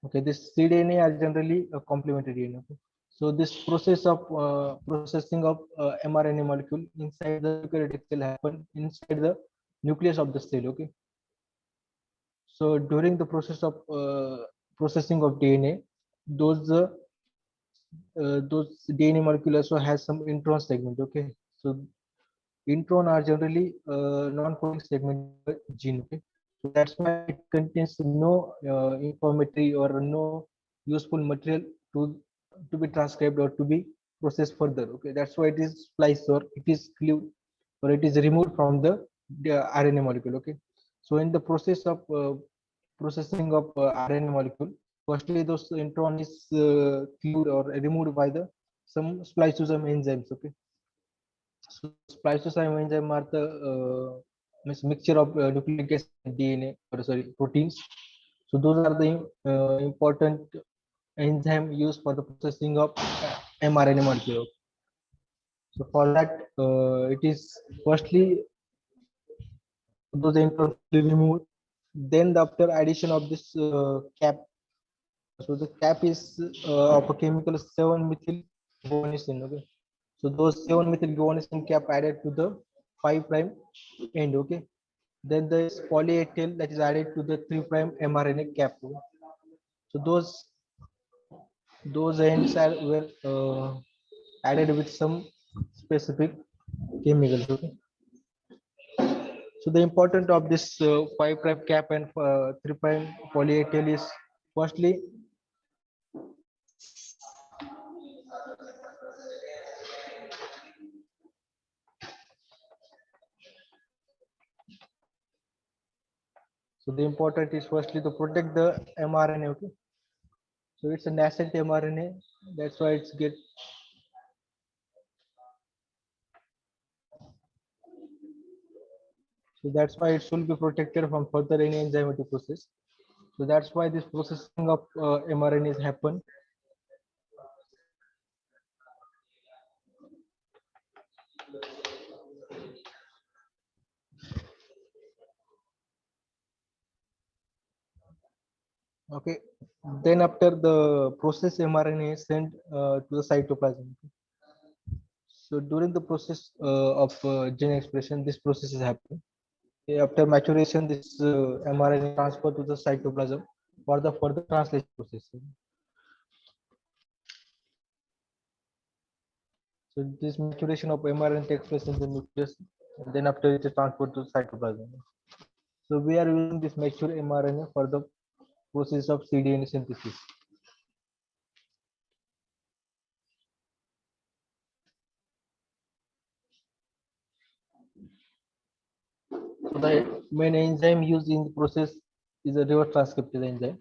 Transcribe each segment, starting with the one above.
Okay, this cDNA are generally a complementary DNA. Okay? So this process of processing of mRNA molecule inside the eukaryotic cell happen inside the nucleus of the cell. Okay. So during the process of processing of DNA, those uh, those DNA molecule also has some intron segment. Okay. So intron are generally non-coding segment of the gene. Okay. So that's why it contains no informatory or no useful material to to be transcribed or to be processed further. Okay. That's why it is spliced or it is cleaved or it is removed from the RNA molecule. Okay. So in the process of processing of RNA molecule, firstly those intron is cleaved or removed by the some spliceosome enzymes. Okay. So spliceosome enzyme are the means mixture of nucleic acid and DNA or sorry proteins. So those are the important enzyme used for the processing of mRNA molecule. So for that, it is firstly those introns will be removed. Then after addition of this cap, so the cap is of a chemical 7-methyl guanosine. Okay, so those 7-methyl guanosine cap added to the 5 prime end. Okay, then this poly-A tail that is added to the 3 prime mRNA cap. So those ends are were added with some specific chemicals. Okay, so the importance of this 5 prime cap and 3 prime poly-A tail is firstly so the important is firstly to protect the mRNA. Okay, so it's a nascent mRNA, that's why it's get so that's why it should be protected from further any enzymatic process. So that's why this processing of mRNA is happen. Okay, then after the process mRNA is sent to the cytoplasm. So during the process of gene expression, this process is happening. Okay, after maturation, this mRNA transfer to the cytoplasm for the further translation process. So this maturation of mRNA takes place in the nucleus, and then after it is transferred to cytoplasm. So we are using this mature mRNA for the process of cDNA synthesis. So the main enzyme used in the process is a reverse transcriptase enzyme.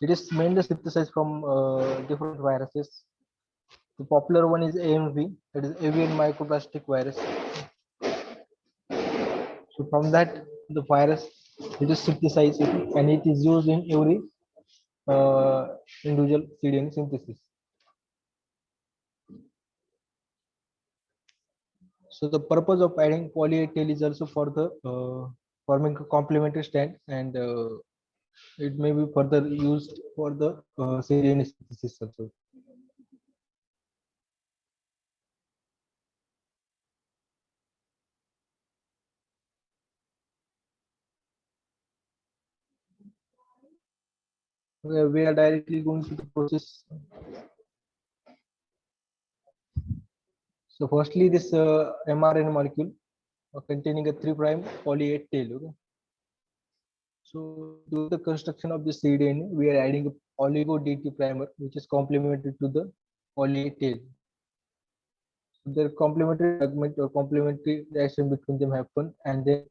It is mainly synthesized from different viruses. The popular one is AMV, that is avian microplastic virus. So from that, the virus it is synthesized and it is used in every individual cDNA synthesis. So the purpose of adding poly-A tail is also for the forming a complementary strand, and it may be further used for the cDNA synthesis also. We are directly going to the process. So firstly, this mRNA molecule containing a 3 prime poly-A tail. Okay. So during the construction of the cDNA, we are adding a oligo DT primer, which is complementary to the poly-A tail. So their complementary fragment or complementary reaction between them happen, and then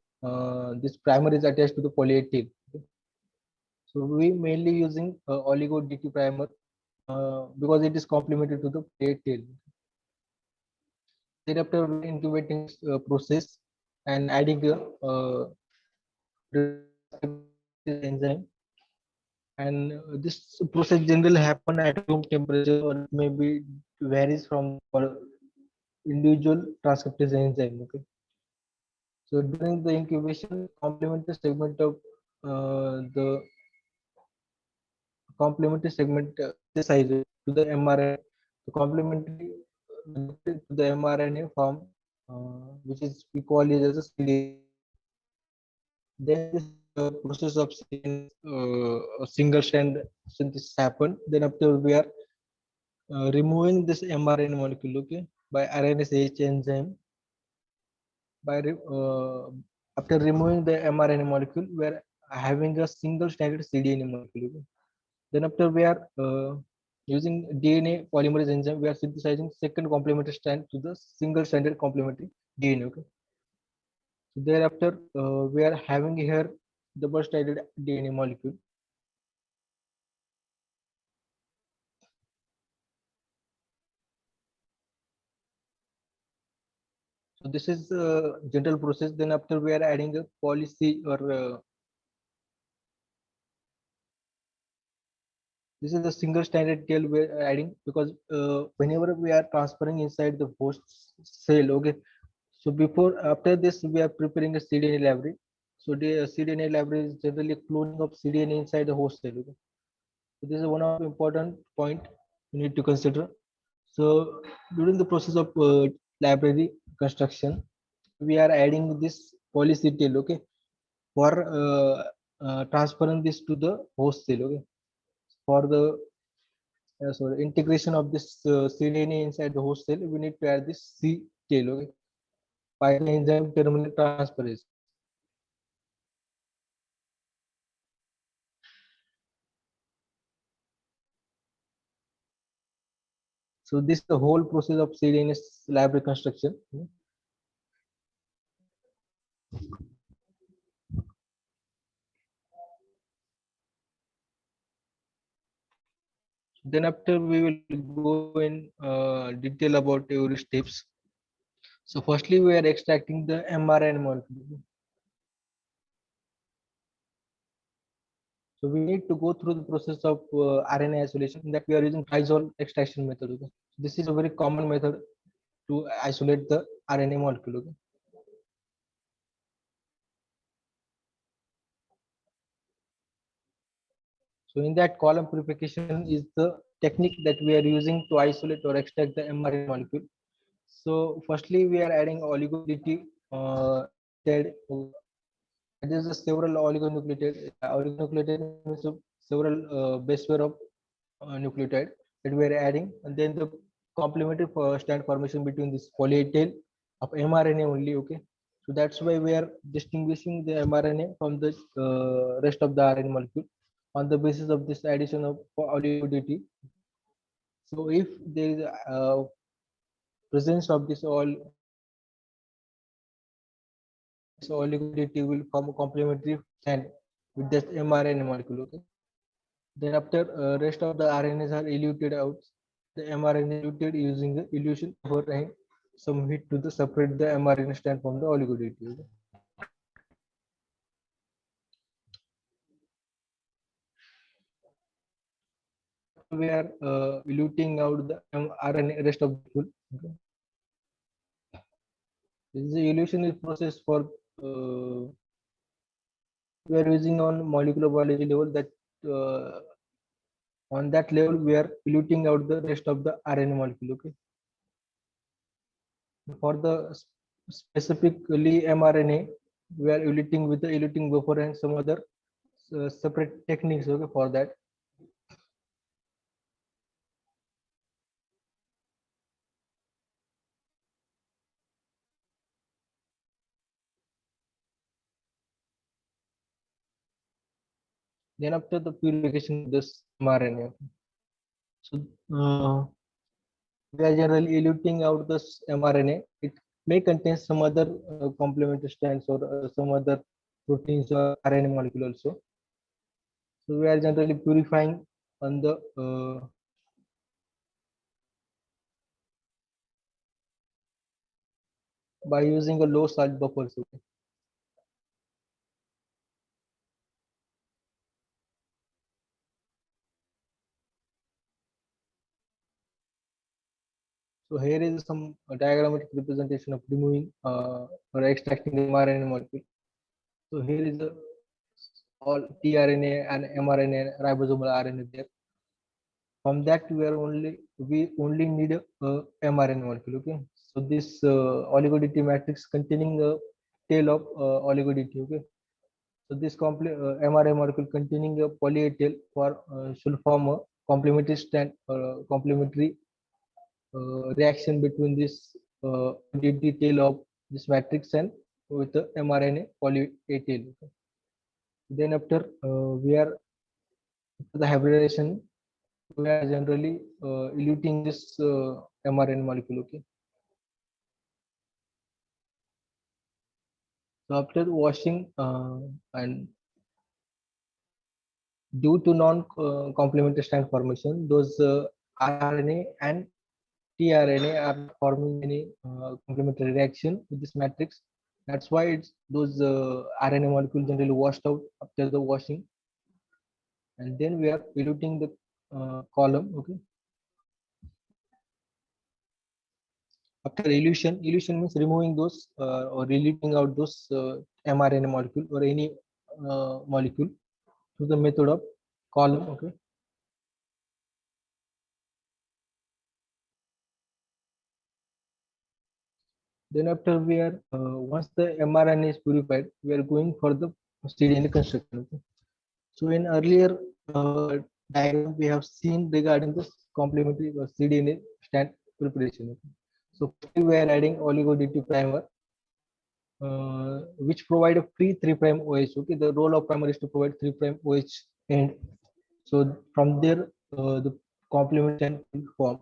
this primer is attached to the poly-A tail. Okay. So we mainly using oligo DT primer because it is complementary to the poly-A tail. Then after incubating process and adding the enzyme, and this process generally happen at room temperature or maybe varies from for individual transcriptase enzyme. Okay, so during the incubation, complementary segment of the complementary segment synthesized to the mRNA, the complementary to the mRNA form, which is we call it as a cDNA. Then this process of a single strand synthesis happen. Then after we are removing this mRNA molecule, okay, by RNase H enzyme. By after removing the mRNA molecule, we are having a single stranded cDNA molecule. Okay? Then after we are using DNA polymerase enzyme, we are synthesizing second complementary strand to the single stranded complementary DNA. Okay. So thereafter, we are having here double stranded DNA molecule. So this is the general process. Then after we are adding a policy or this is the single stranded tail we are adding because whenever we are transferring inside the host cell, okay. So before after this we are preparing a cDNA library. So the cDNA library is generally cloning of cDNA inside the host cell. Okay? So this is one of the important point you need to consider. So during the process of library construction, we are adding this policy tail, okay, for transferring this to the host cell, okay, for the integration of this cDNA inside the host cell, we need to add this C tail, okay, by the enzyme terminal transferase. So this is the whole process of cDNA library construction. Then after we will go in detail about your steps. So firstly, we are extracting the mRNA molecule. So we need to go through the process of RNA isolation that we are using Trizol extraction method. Okay? This is a very common method to isolate the RNA molecule. Okay? So in that column purification is the technique that we are using to isolate or extract the mRNA molecule. So firstly, we are adding oligonucleotide. There's a several oligonucleotide. Oligonucleotide means several base pair of nucleotide that we are adding, and then the complementary strand formation between this poly A tail of mRNA only. Okay, so that's why we are distinguishing the mRNA from the rest of the RNA molecule on the basis of this addition of oligonucleotide. So if there is a presence of this all so oligonucleotide will form a complementary strand with this mRNA molecule. Okay. Then after rest of the RNAs are eluted out, the mRNA eluted using the elution override some heat to the separate the mRNA strand from the oligonucleotide. Okay. We are eluting out the RNA rest of the full. Okay. This is the elution is process for we are using on molecular biology level that on that level we are eluting out the rest of the RNA molecule. Okay. For the specifically mRNA, we are eluting with the eluting buffer and some other separate techniques. Okay, for that. Then after the purification of this mRNA, so we are generally eluting out this mRNA. It may contain some other complementary strands or some other proteins or RNA molecule also. So we are generally purifying on the by using a low salt buffer. Okay. So here is some diagrammatic representation of removing or extracting the mRNA molecule. So here is a all tRNA and mRNA ribosomal RNA there. From that we only need a mRNA molecule. Okay, so this oligo-DT matrix containing a tail of oligo-DT. Okay, so this mRNA molecule containing a poly A tail should form a complementary stand complementary reaction between this DT tail of this matrix and with the mRNA poly A tail. Okay. Then after we are the hybridization, we are generally eluting this mRNA molecule. Okay. So after washing and due to non-complementary strand formation, those RNA and tRNA are not forming any complementary reaction with this matrix. That's why those RNA molecules generally washed out after the washing, and then we are eluting the column. Okay. After elution means removing those or eluting out those mRNA molecule or any molecule through the method of column. Okay. Then after we are once the mRNA is purified, we are going for the cDNA construction. Okay. So in earlier diagram we have seen regarding this complementary cDNA stand preparation. Okay. So we are adding oligo-DT primer, which provide a free 3' OH. Okay, the role of primer is to provide 3' OH end. So from there, the complement can form,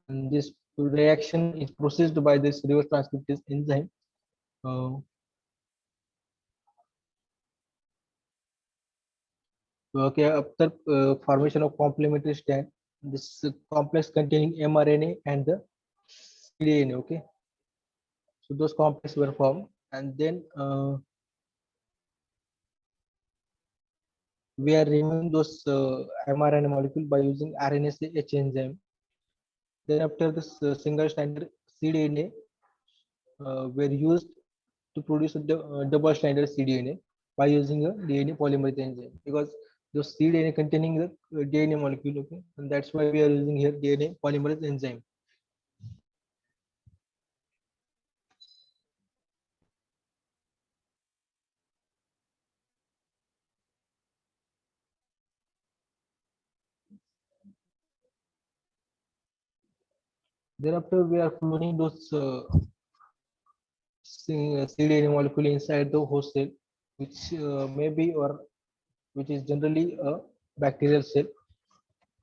and this reaction is processed by this reverse transcriptase enzyme. Okay, after formation of complementary strand, this complex containing mRNA and the cDNA. Okay, so those complexes were formed, and then we are removing those mRNA molecule by using RNase H enzyme. Then after this single stranded cDNA were used to produce a double stranded cDNA by using a DNA polymerase enzyme, because the cDNA containing the DNA molecule. Okay, and that's why we are using here DNA polymerase enzyme. Thereafter, we are cloning those cDNA molecule inside the host cell, which may be or which is generally a bacterial cell.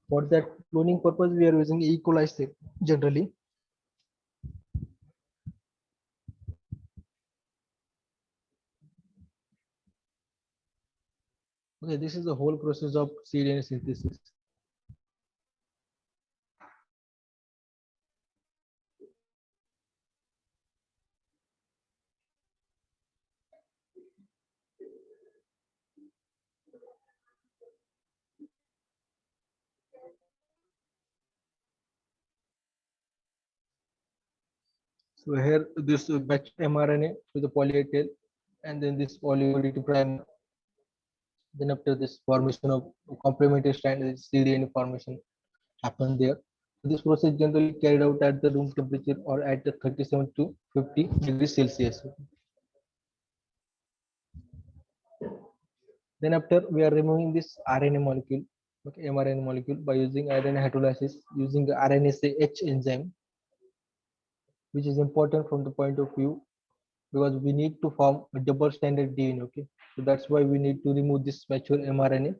For that cloning purpose, we are using E. coli cell generally. Okay, this is the whole process of cDNA synthesis. So here this batch mRNA to the poly A tail, and then this oligo-DT primer. Then after this formation of complementary strand, cDNA formation happened there. This process generally carried out at the room temperature or at the 37 to 50 degrees Celsius. Then after we are removing this RNA molecule, okay, mRNA molecule by using RNA hydrolysis using the RNase H enzyme, which is important from the point of view because we need to form a double stranded DNA. Okay, so that's why we need to remove this mature mRNA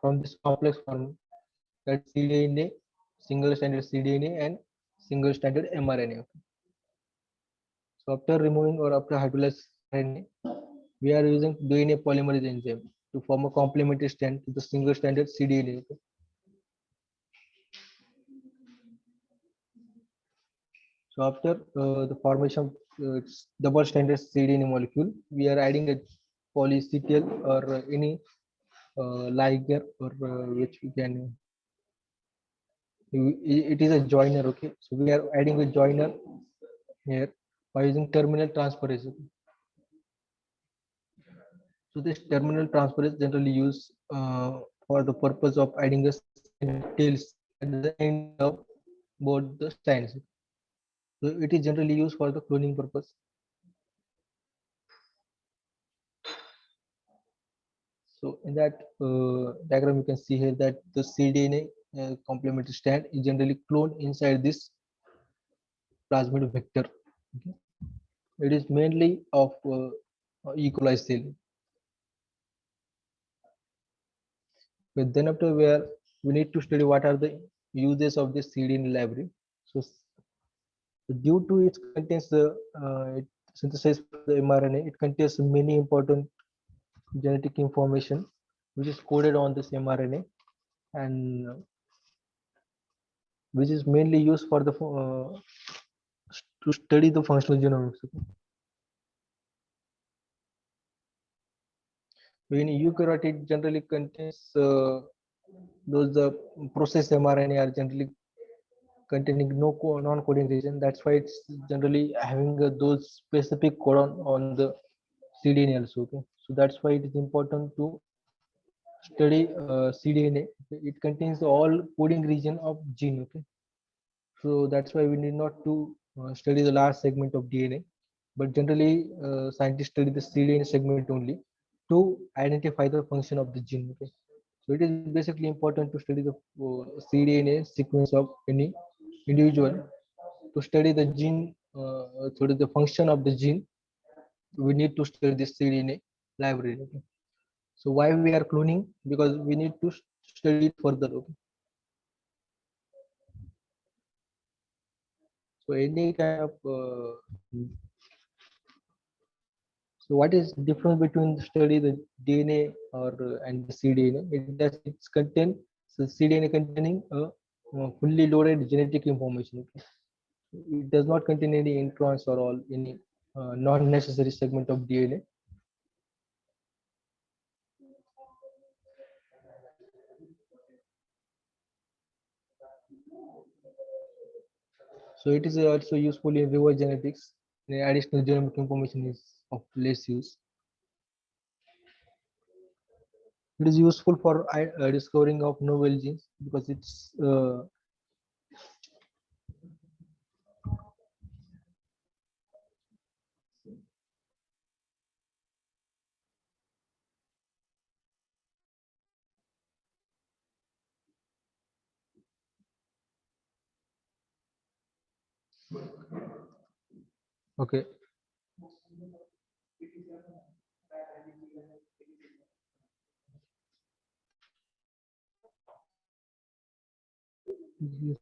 from this complex form, that cDNA, single stranded cDNA and single stranded mRNA. Okay. So after removing or after hydrolyzed RNA, we are using DNA polymerase enzyme to form a complementary strand to the single stranded cDNA. Okay. So after the formation of double stranded cDNA molecule, we are adding a polycetyl or any ligature or which we can. It is a joiner. Okay, so we are adding a joiner here by using terminal transferase. Okay. So this terminal transfer is generally used for the purpose of adding a details at the end of both the strands. So it is generally used for the cloning purpose. So in that diagram, you can see here that the cDNA complementary strand is generally cloned inside this plasmid vector. Okay. It is mainly of E. coli cell. But then after where we need to study what are the uses of this cDNA library. So due to its contains the it synthesized the mRNA, it contains many important genetic information which is coded on this mRNA and which is mainly used for the to study the functional genomics. In eukaryote, generally contains those the processed mRNA are generally containing no non-coding region. That's why it's generally having those specific codon on the cDNA also. Okay, so that's why it is important to study cDNA. It contains all coding region of gene. Okay, so that's why we need not to study the last segment of DNA, but generally scientists study the cDNA segment only to identify the function of the gene. Okay, so it is basically important to study the cDNA sequence of any individual. To study the gene, study the function of the gene, we need to study the cDNA library. Okay? So why we are cloning? Because we need to study it further. Okay? So any kind of so what is difference between the study the DNA or and the cDNA? It's contain so cDNA containing a fully loaded genetic information. Okay? It does not contain any introns or all any non-necessary segment of DNA. So it is also useful in reverse genetics. The additional genomic information is of less use. It is useful for discovering of novel genes because it's okay. Yes.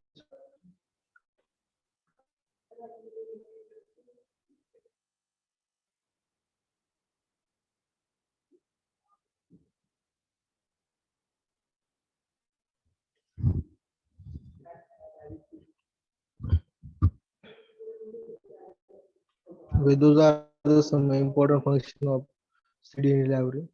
Okay, those are some important function of cDNA library.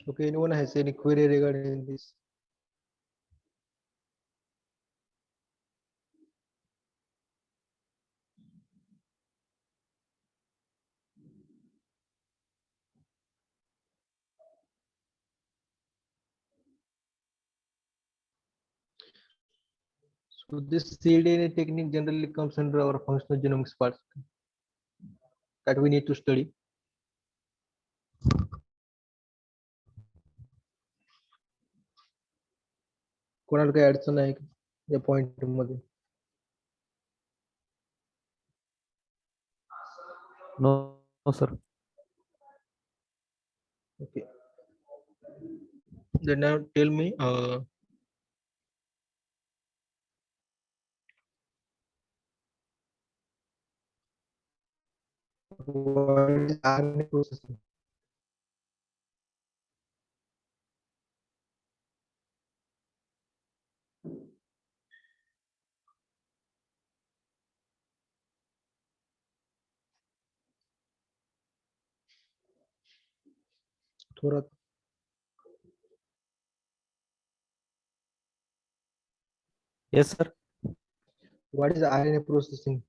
Okay, anyone has any query regarding this? So this cDNA technique generally comes under our functional genomics part that we need to study. कोणाला काही अडचण आहे का या point मध्ये? No, no, sir. Okay. Then now tell me what is RNA processing? Thorat. Yes, sir. What is RNA processing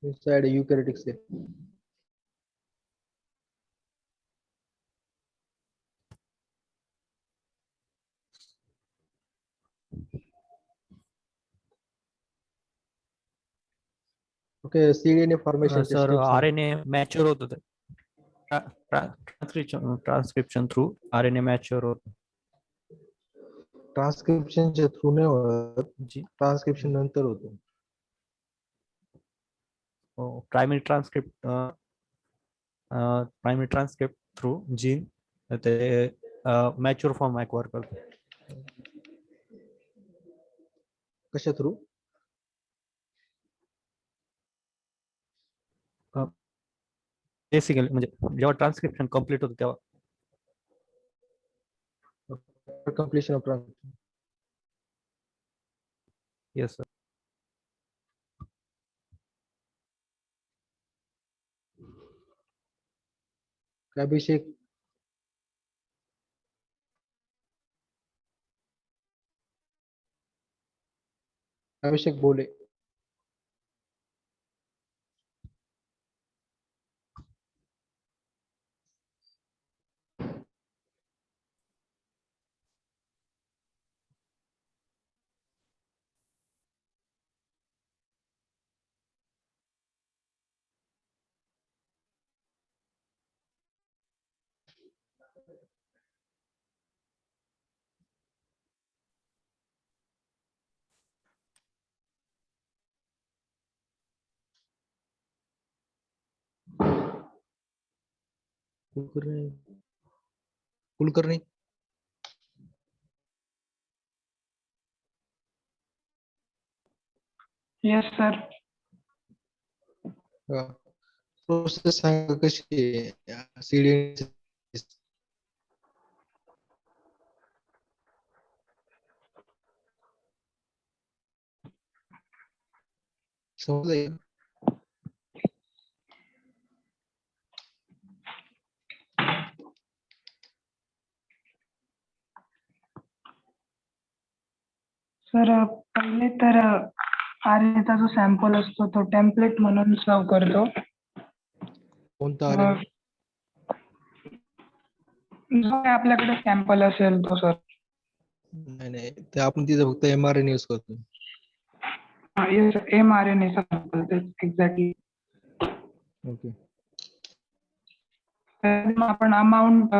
inside a eukaryotic cell? Okay, cDNA formation Sir, steps Sanga. RNA mature होतं ते. Transcription through RNA mature होतं. ट्रान्सक्रिप्शनच्या through नाही होत, जी. Transcription नंतर होतं. Primary transcript through gene ते mature form acquire करतो. कशा थ्रू? बेसिकली म्हणजे जेव्हा ट्रान्सक्रिप्शन कम्प्लीट होतं तेव्हा. Completion of transcription. Yes sir. Abhishek. Abhishek बोले. कुलकर्णी. Yes, sir. प्रोसेस सांगा कशी सीडीएन. समजलं? सर पहिले तर RNAचा जो सॅम्पल असतो तो टेम्पलेट म्हणून सर्व करतो. कोणता RNA? जो काही आपल्याकडे सॅम्पल असेल तो सर. नाही नाही, ते आपण तिथं फक्त mRNA यूज करतो. येस mRNA चा सॅम्पल तेच एक्झॅक्टली. ओके. आपण अमाऊंट